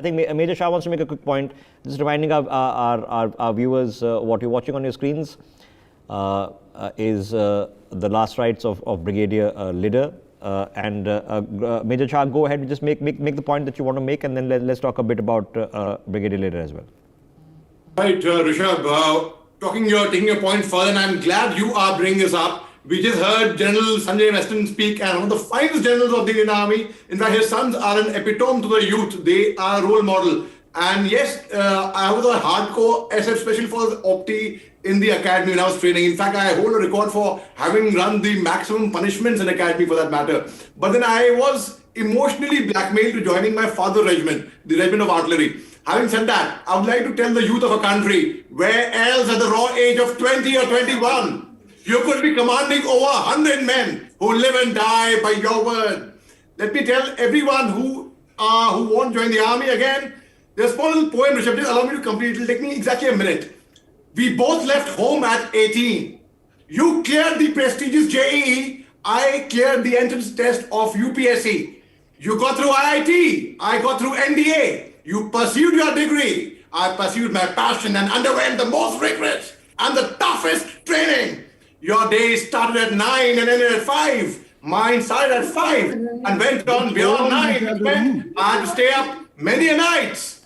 I think Major Shah wants to make a quick point, just reminding our viewers what you're watching on your screens is the last rites of Brigadier Leader. Major Shah, go ahead and just make the point that you want to make, and then let's talk a bit about Brigadier Leader as well. Right, Rishabh, taking your point further, and I'm glad you are bringing this up. We just heard General Sanjay Weston speak, and one of the finest generals of the Indian Army. In fact, his sons are an epitome to the youth. They are a role model. And yes, I was a hardcore SF special force opti in the academy when I was training. In fact, I hold a record for having run the maximum punishments in academy for that matter. But then I was emotionally blackmailed to joining my father's regiment, the Regiment of Artillery. Having said that, I would like to tell the youth of a country, where else at the raw age of 20 or 21, you could be commanding over 100 men who live and die by your word. Let me tell everyone who won't join the army again, there's a small little poem, Rishabh, just allow me to complete. It'll take me exactly a minute. We both left home at 18. You cleared the prestigious JEE. I cleared the entrance test of UPSC. You got through IIT. I got through NDA. You pursued your degree. I pursued my passion and underwent the most rigorous and the toughest training. Your day started at 9 and ended at 5. Mine started at 5 and went on beyond 9. I had to stay up many a nights.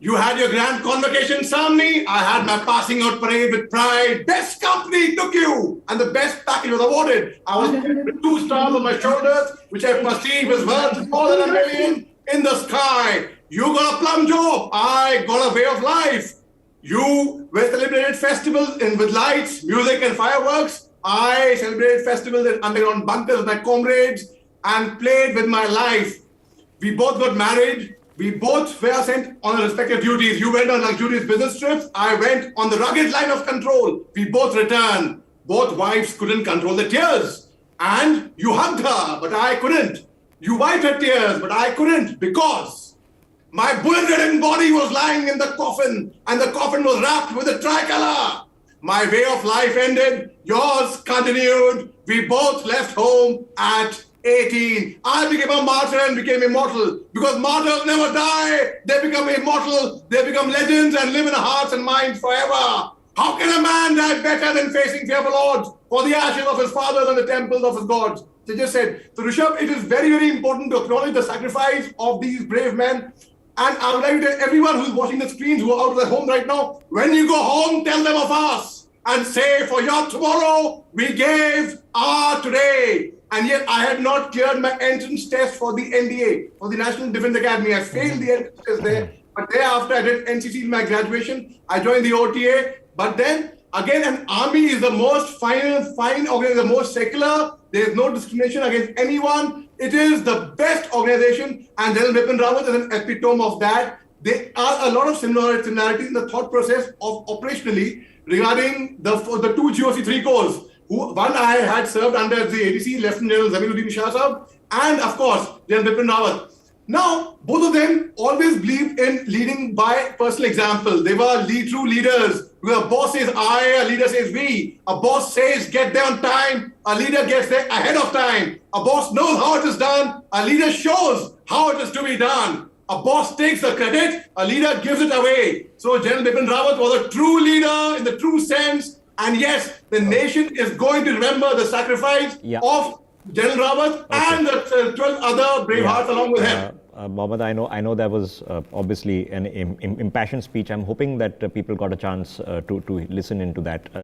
You had your grand convocation ceremony. I had my passing out parade with pride. Best company took you, and the best package was awarded. I was with 2 stars on my shoulders, which I perceived as worth more than $1 million in the sky. You got a plum job. I got a way of life. You were celebrated festivals with lights, music, and fireworks. I celebrated festivals in underground bunkers with my comrades and played with my life. We both got married. We both were sent on our respective duties. You went on luxurious business trips. I went on the rugged line of control. We both returned. Both wives couldn't control the tears. And you hugged her, but I couldn't. You wiped her tears, but I couldn't, because my bullet-ridden body was lying in the coffin, and the coffin was wrapped with a tricolor. My way of life ended. Yours continued. We both left home at 18. I became a martyr and became immortal, because martyrs never die. They become immortal. They become legends and live in our hearts and minds forever. How can a man die better than facing fearful odds for the ashes of his fathers and the temples of his gods? They just said. So Rishabh, it is very, very important to acknowledge the sacrifice of these brave men. And I would like to tell everyone who is watching the screens, who are out of their home right now, when you go home, tell them of us and say, for your tomorrow, we gave our today. And yet I had not cleared my entrance test for the NDA, for the National Defense Academy. I failed the entrance test there. But thereafter, I did NCC in my graduation. I joined the OTA. But then, again, an army is the most fine organization, the most secular. There is no discrimination against anyone. It is the best organization. And General Bipin Rawat is an epitome of that. There are a lot of similarities in the thought process of operationally regarding the 2 GOC 3 corps. One I had served under the ADC, Lieutenant General Zamiruddin Shah Sahab, and of course, General Bipin Rawat. Now, both of them always believed in leading by personal example. They were true leaders. Because a boss says I, a leader says we. A boss says get there on time, a leader gets there ahead of time. A boss knows how it is done, a leader shows how it is to be done. A boss takes the credit, a leader gives it away. So General Bipin Rawat was a true leader in the true sense. And yes, the nation is going to remember the sacrifice of General Rawat and the 12 other brave hearts along with him. Mohammed, I know that was obviously an impassioned speech. I'm hoping that people got a chance to listen into that.